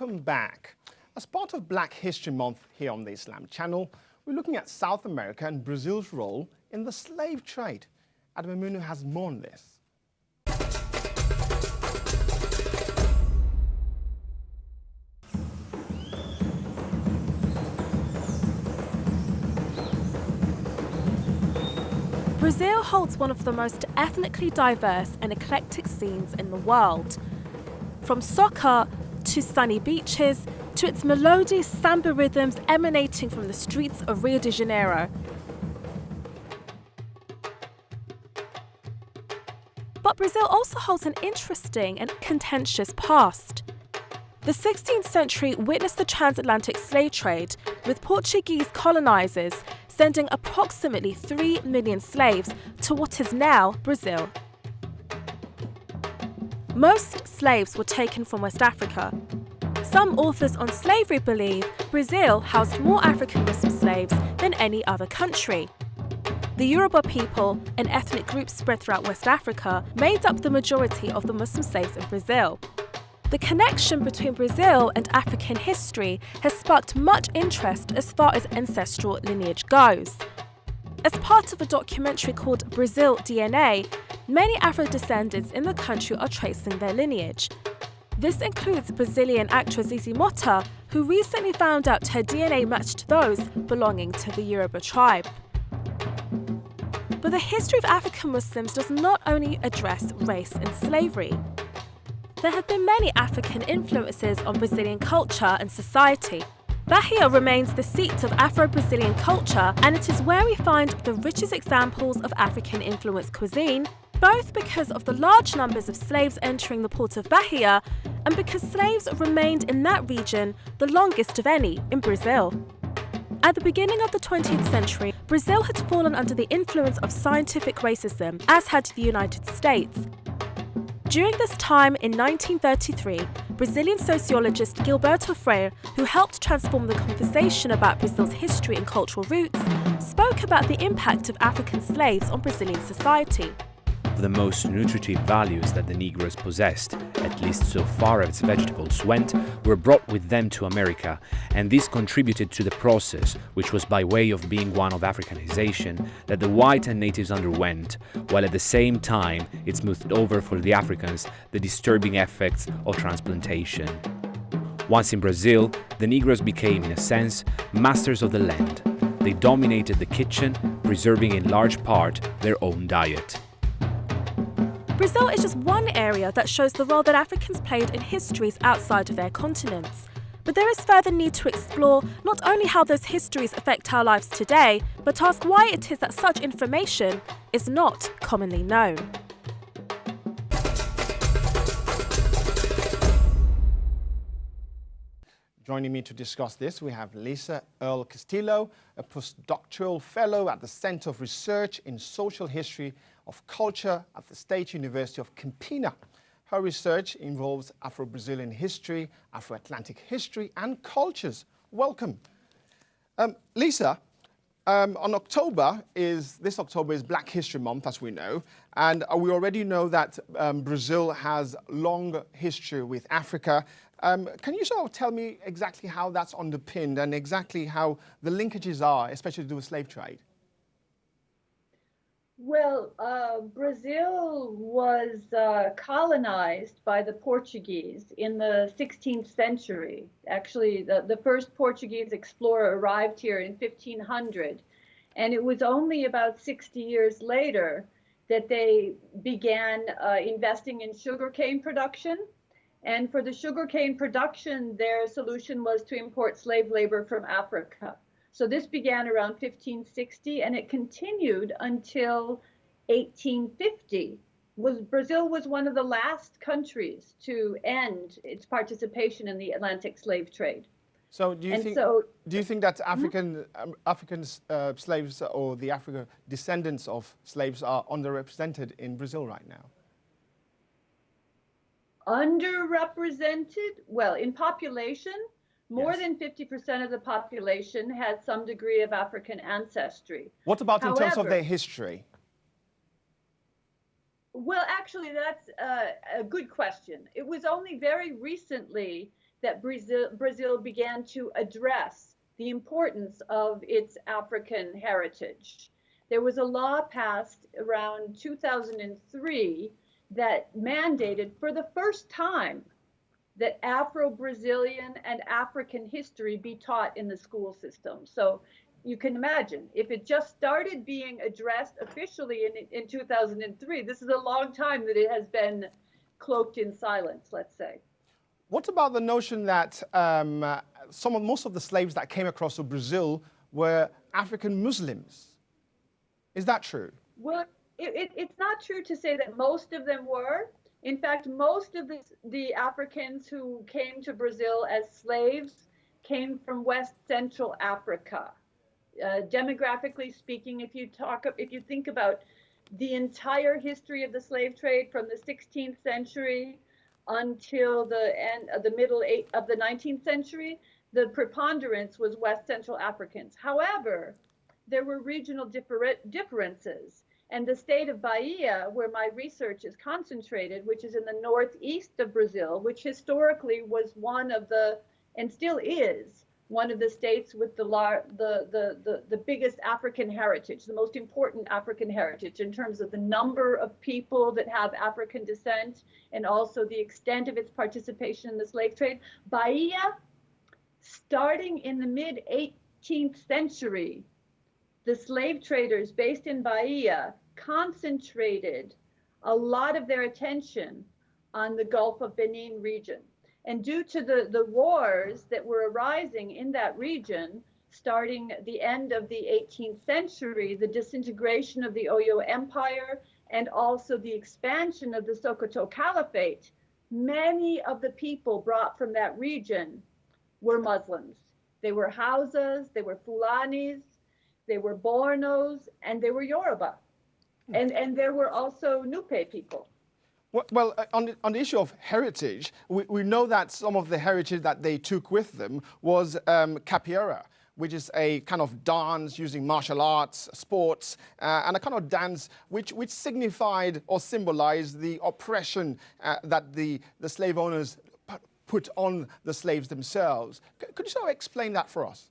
welcome back. As part of Black History Month here on the Islam Channel, we're looking at South America and Brazil's role in the slave trade. Adama Munu has more on this. Brazil holds one of the most ethnically diverse and eclectic scenes in the world. From soccer to sunny beaches to its melodious samba rhythms emanating from the streets of Rio de Janeiro. But Brazil also holds an interesting and contentious past. The 16th century witnessed the transatlantic slave trade, with Portuguese colonizers sending approximately 3 million slaves to what is now Brazil. Most slaves were taken from West Africa. Some authors on slavery believe Brazil housed more African Muslim slaves than any other country. The Yoruba people, an ethnic group spread throughout West Africa, made up the majority of the Muslim slaves in Brazil. The connection between Brazil and African history has sparked much interest as far as ancestral lineage goes. As part of a documentary called Brazil DNA, many Afro-descendants in the country are tracing their lineage. This includes Brazilian actress Zizi Mota, who recently found out her DNA matched those belonging to the Yoruba tribe. But the history of African Muslims does not only address race and slavery. There have been many African influences on Brazilian culture and society. Bahia remains the seat of Afro-Brazilian culture, and it is where we find the richest examples of African-influenced cuisine, both because of the large numbers of slaves entering the port of Bahia and because slaves remained in that region the longest of any in Brazil. At the beginning of the 20th century, Brazil had fallen under the influence of scientific racism, as had the United States. During this time, in 1933, Brazilian sociologist Gilberto Freire, who helped transform the conversation about Brazil's history and cultural roots, spoke about the impact of African slaves on Brazilian society. The most nutritive values that the Negroes possessed, at least so far as vegetables went, were brought with them to America, and this contributed to the process, which was by way of being one of Africanization, that the white and natives underwent, while at the same time it smoothed over for the Africans the disturbing effects of transplantation. Once in Brazil, the Negroes became, in a sense, masters of the land. They dominated the kitchen, preserving in large part their own diet. Brazil is just one area that shows the role that Africans played in histories outside of their continents. But there is further need to explore not only how those histories affect our lives today, but ask why it is that such information is not commonly known. Joining me to discuss this, we have Lisa Earl Castillo, a postdoctoral fellow at the Center of Research in Social History of Culture at the State University of Campina. Her research involves Afro-Brazilian history, Afro-Atlantic history, and cultures. Welcome. Lisa, this October is Black History Month, as we know, and we already know that Brazil has long history with Africa. Can you sort of tell me exactly how that's underpinned and exactly how the linkages are, especially to do with slave trade? Well, Brazil was colonized by the Portuguese in the 16th century. Actually, the first Portuguese explorer arrived here in 1500, and it was only about 60 years later that they began investing in sugarcane production. And for the sugarcane production, their solution was to import slave labor from Africa. So this began around 1560, and it continued until 1850. Brazil was one of the last countries to end its participation in the Atlantic slave trade. So do you think that African slaves or the African descendants of slaves are underrepresented in Brazil right now? Underrepresented? Well, in population, more than 50% of the population had some degree of African ancestry. What about in terms of their history? Well, actually, that's a good question. It was only very recently that Brazil began to address the importance of its African heritage. There was a law passed around 2003 that mandated for the first time that Afro-Brazilian and African history be taught in the school system. So you can imagine, if it just started being addressed officially in 2003, this is a long time that it has been cloaked in silence, let's say. What about the notion that most of the slaves that came across to Brazil were African Muslims? Is that true? Well, it's not true to say that most of them were. In fact, most of the Africans who came to Brazil as slaves came from West Central Africa. Demographically speaking, if you think about the entire history of the slave trade from the 16th century until the end of the middle of the 19th century, the preponderance was West Central Africans. However, there were regional differences. And the state of Bahia, where my research is concentrated, which is in the northeast of Brazil, which historically was one of the, and still is, one of the states with the biggest African heritage, the most important African heritage in terms of the number of people that have African descent and also the extent of its participation in the slave trade. Bahia, starting in the mid-18th century, the slave traders based in Bahia concentrated a lot of their attention on the Gulf of Benin region. And due to the wars that were arising in that region, starting at the end of the 18th century, the disintegration of the Oyo Empire, and also the expansion of the Sokoto Caliphate, many of the people brought from that region were Muslims. They were Hausas, they were Fulanis, they were Bornos, and they were Yoruba. And there were also Nupe people. Well, on the issue of heritage, we know that some of the heritage that they took with them was Capoeira, which is a kind of dance using martial arts, sports, and a kind of dance which signified or symbolized the oppression that the slave owners put on the slaves themselves. Could you sort of explain that for us?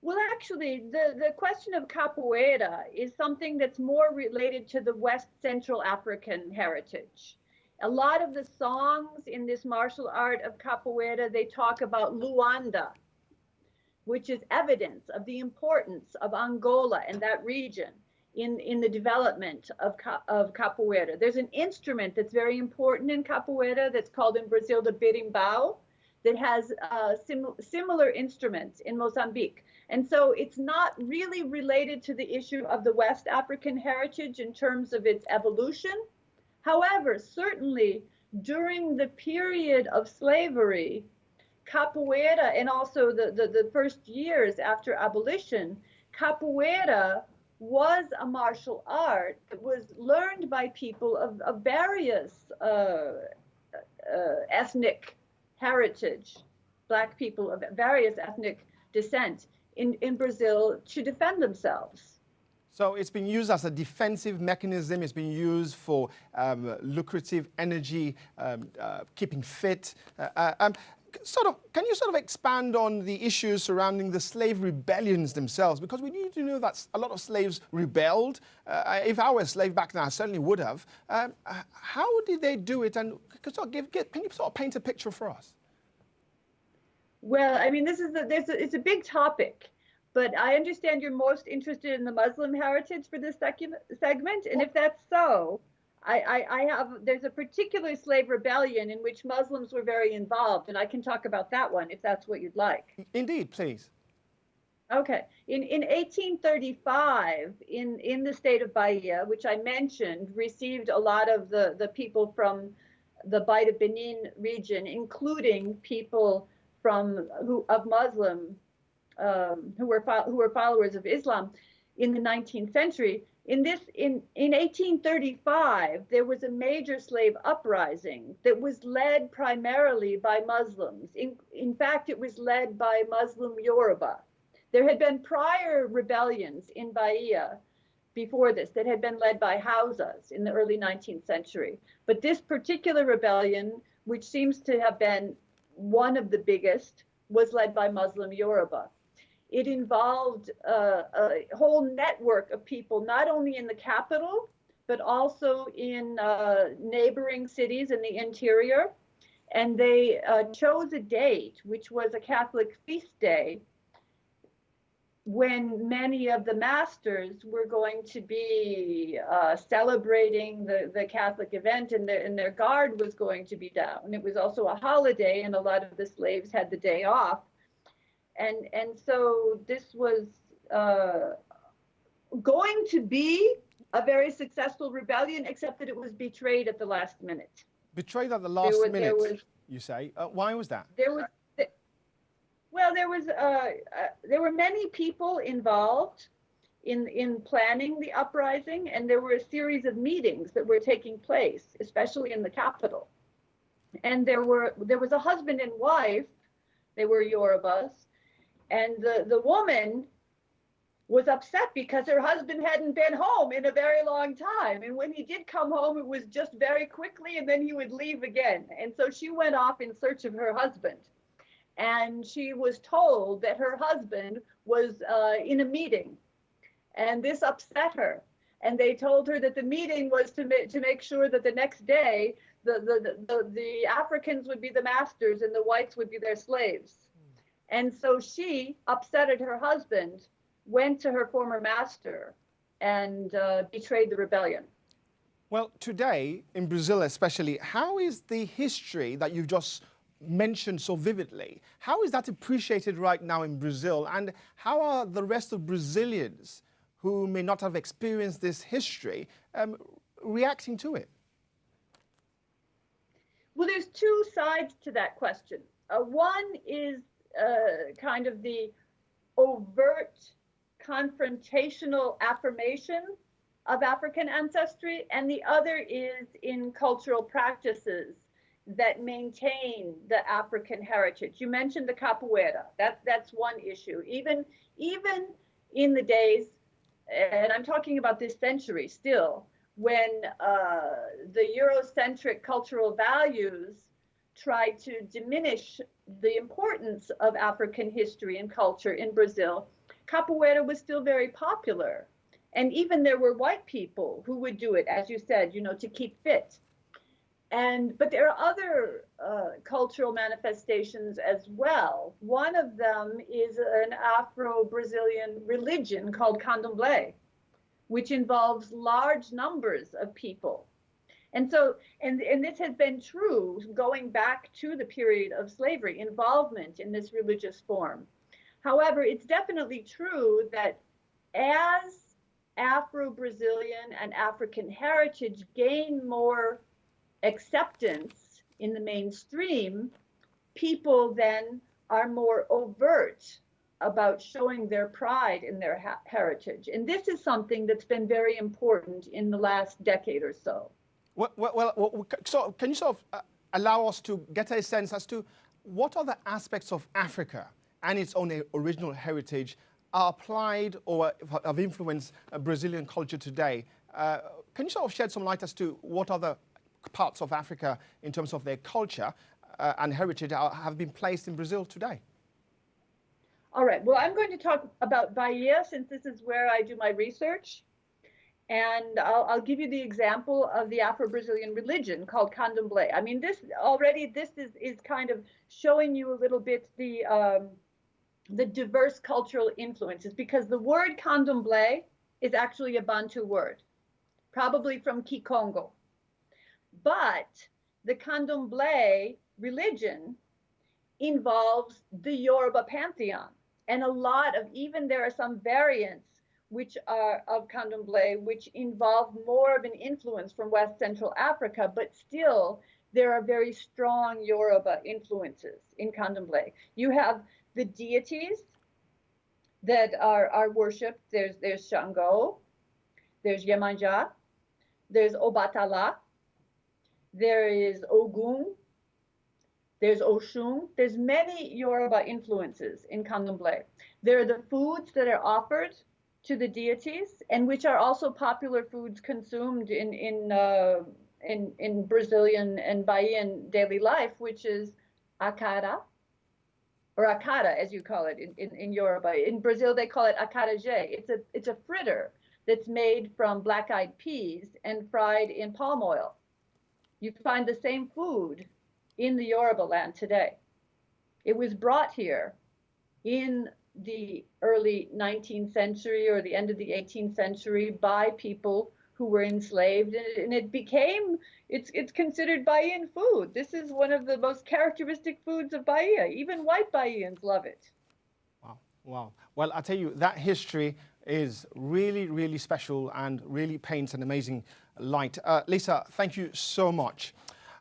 Well, actually, the question of capoeira is something that's more related to the West Central African heritage. A lot of the songs in this martial art of capoeira, they talk about Luanda, which is evidence of the importance of Angola and that region in the development of capoeira. There's an instrument that's very important in capoeira that's called in Brazil the berimbau, that has similar instruments in Mozambique. And so it's not really related to the issue of the West African heritage in terms of its evolution. However, certainly during the period of slavery, capoeira, and also the first years after abolition, capoeira was a martial art that was learned by people of various ethnic heritage, Black people of various ethnic descent in Brazil to defend themselves. So it's been used as a defensive mechanism. It's been used for lucrative energy, keeping fit. Can you sort of expand on the issues surrounding the slave rebellions themselves? Because we need to know that a lot of slaves rebelled. If I were a slave back then, I certainly would have. How did they do it? And can you sort of paint a picture for us? Well, I mean, it's a big topic, but I understand you're most interested in the Muslim heritage for this segment, and if that's so, there's a particular slave rebellion in which Muslims were very involved, and I can talk about that one if that's what you'd like. Indeed, please. Okay. In 1835, in the state of Bahia, which I mentioned, received a lot of the people from the Bight of Benin region, including people of Muslim who were followers of Islam in the 19th century. In 1835, there was a major slave uprising that was led primarily by Muslims. In fact, it was led by Muslim Yoruba. There had been prior rebellions in Bahia before this that had been led by Hausas in the early 19th century. But this particular rebellion, which seems to have been one of the biggest, was led by Muslim Yoruba. It involved a whole network of people, not only in the capital, but also in neighboring cities in the interior. And they chose a date, which was a Catholic feast day, when many of the masters were going to be celebrating the Catholic event, and their guard was going to be down. It was also a holiday, and a lot of the slaves had the day off. And so this was going to be a very successful rebellion, except that it was betrayed at the last minute. Betrayed at the last minute, you say? Why was that? Well, there were many people involved in planning the uprising, and there were a series of meetings that were taking place, especially in the capital. And there was a husband and wife. They were Yorubas, and the woman was upset because her husband hadn't been home in a very long time. And when he did come home, it was just very quickly, and then he would leave again. And so she went off in search of her husband. And she was told that her husband was in a meeting, and this upset her. And they told her that the meeting was to make sure that the next day the Africans would be the masters and the whites would be their slaves. And so she, upset at her husband, went to her former master and betrayed the rebellion. Well, today in Brazil especially, how is the history that you've just mentioned so vividly, how is that appreciated right now in Brazil, and how are the rest of Brazilians who may not have experienced this history reacting to it? Well, there's two sides to that question. One is kind of the overt confrontational affirmation of African ancestry, and the other is in cultural practices that maintain the African heritage. You mentioned the capoeira. That's one issue. Even in the days, and I'm talking about this century still, when the Eurocentric cultural values tried to diminish the importance of African history and culture in Brazil, capoeira was still very popular. And even there were white people who would do it, as you said, to keep fit. But there are other cultural manifestations as well. One of them is an Afro-Brazilian religion called candomblé, which involves large numbers of people. And so, and this has been true going back to the period of slavery, involvement in this religious form. However, it's definitely true that as Afro-Brazilian and African heritage gain more acceptance in the mainstream, people then are more overt about showing their pride in their heritage. And this is something that's been very important in the last decade or so. So can you sort of allow us to get a sense as to what other aspects of Africa and its own original heritage are applied or have influenced Brazilian culture today? Can you sort of shed some light as to what other parts of Africa, in terms of their culture and heritage, have been placed in Brazil today? All right. Well, I'm going to talk about Bahia, since this is where I do my research. And I'll give you the example of the Afro-Brazilian religion called candomblé. I mean, this is kind of showing you a little bit the diverse cultural influences, because the word candomblé is actually a Bantu word, probably from Kikongo. But the candomblé religion involves the Yoruba pantheon, and a lot of, even there are some variants which are of candomblé, which involve more of an influence from West Central Africa, but still there are very strong Yoruba influences in candomblé. You have the deities that are worshipped. There's Shango, there's Yemanja, there's Obatala, there is Ogun, there's Oshun. There's many Yoruba influences in candomblé. There are the foods that are offered to the deities, and which are also popular foods consumed in Brazilian and Bahian daily life, which is acara, or acara as you call it in Europe. In Brazil, they call it acarajé. It's a fritter that's made from black-eyed peas and fried in palm oil. You find the same food in the Yoruba land today. It was brought here in the early 19th century or the end of the 18th century by people who were enslaved, and it became, it's considered Bahian food. This is one of the most characteristic foods of Bahia. Even white Bahians love it. Wow, wow. Well, I tell you, that history is really, really special and really paints an amazing light. Lisa, thank you so much.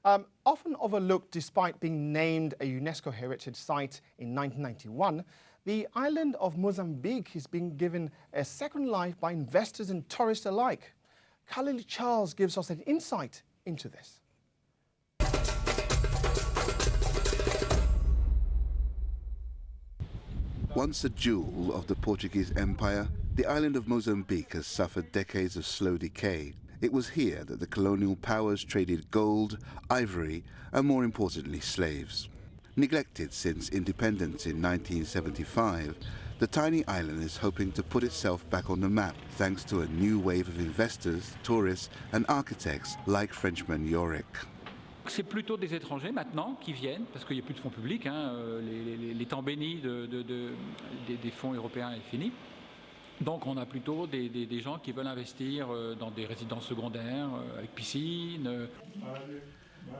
Often overlooked despite being named a UNESCO Heritage Site in 1991, the island of Mozambique is being given a second life by investors and tourists alike. Khalil Charles gives us an insight into this. Once a jewel of the Portuguese Empire, the island of Mozambique has suffered decades of slow decay. It was here that the colonial powers traded gold, ivory, and more importantly, slaves. Neglected since independence in 1975, the tiny island is hoping to put itself back on the map thanks to a new wave of investors, tourists, and architects like Frenchman Yorick. C'est plutôt des étrangers maintenant qui viennent, parce qu'il n'y a plus de fonds publics, hein, les temps bénis des fonds européens est fini. Donc on a plutôt des gens qui veulent investir dans des résidences secondaires avec piscine.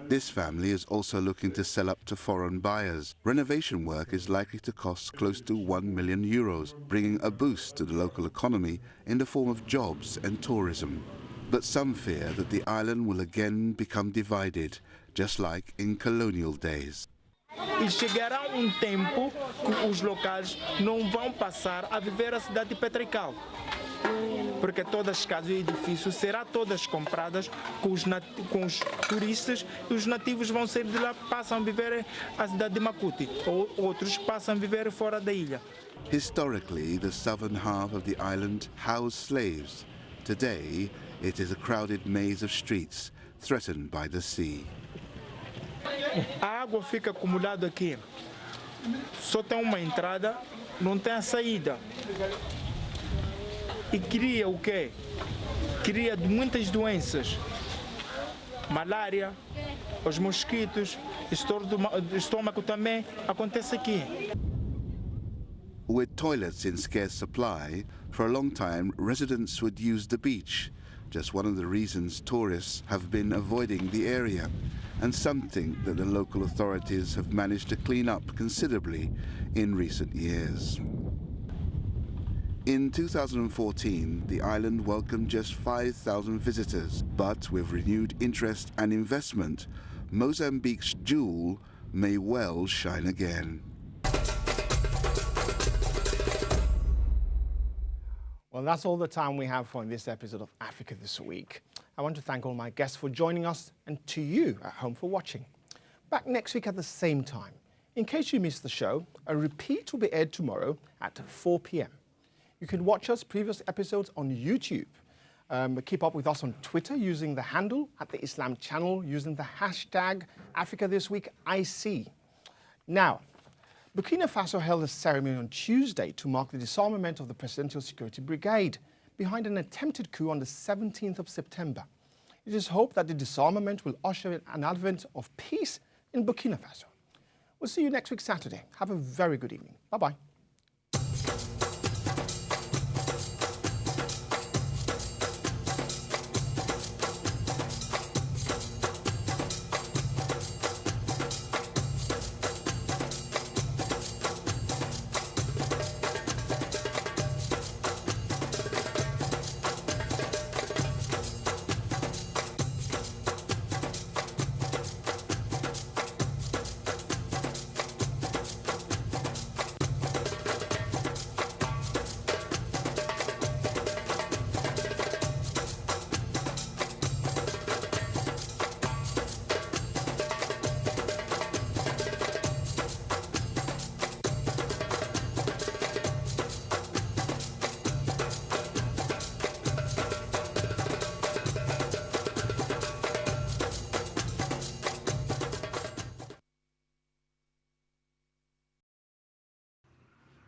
This family is also looking to sell up to foreign buyers. Renovation work is likely to cost close to €1 million, bringing a boost to the local economy in the form of jobs and tourism. But some fear that the island will again become divided, just like in colonial days. E chegará tempo que os locais não vão passar a viver a cidade petrical, porque todas as casas e edifícios serão todas compradas com os turistas, e os nativos vão sair de lá, passam a viver a cidade de Maputo, ou outros passam a viver fora da ilha. Historically, the southern half of the island housed slaves. Today, it is a crowded maze of streets threatened by the sea. A água fica acumulada aqui. Só tem uma entrada, não tem a saída. E cria o quê? Cria muitas doenças. Malária, os mosquitos, estômago também acontece aqui. With toilets in scarce supply, for a long time residents would use the beach, just one of the reasons tourists have been avoiding the area, and something that the local authorities have managed to clean up considerably in recent years. In 2014, the island welcomed just 5,000 visitors, but with renewed interest and investment, Mozambique's jewel may well shine again. Well, that's all the time we have for in this episode of Africa This Week. I want to thank all my guests for joining us and to you at home for watching. Back next week at the same time. In case you missed the show, a repeat will be aired tomorrow at 4 p.m. You can watch us previous episodes on YouTube. Keep up with us on Twitter using the handle @the_Islam Channel using the hashtag AfricaThisWeekIC. Now, Burkina Faso held a ceremony on Tuesday to mark the disarmament of the Presidential Security Brigade behind an attempted coup on the 17th of September. It is hoped that the disarmament will usher in an advent of peace in Burkina Faso. We'll see you next week Saturday. Have a very good evening. Bye-bye.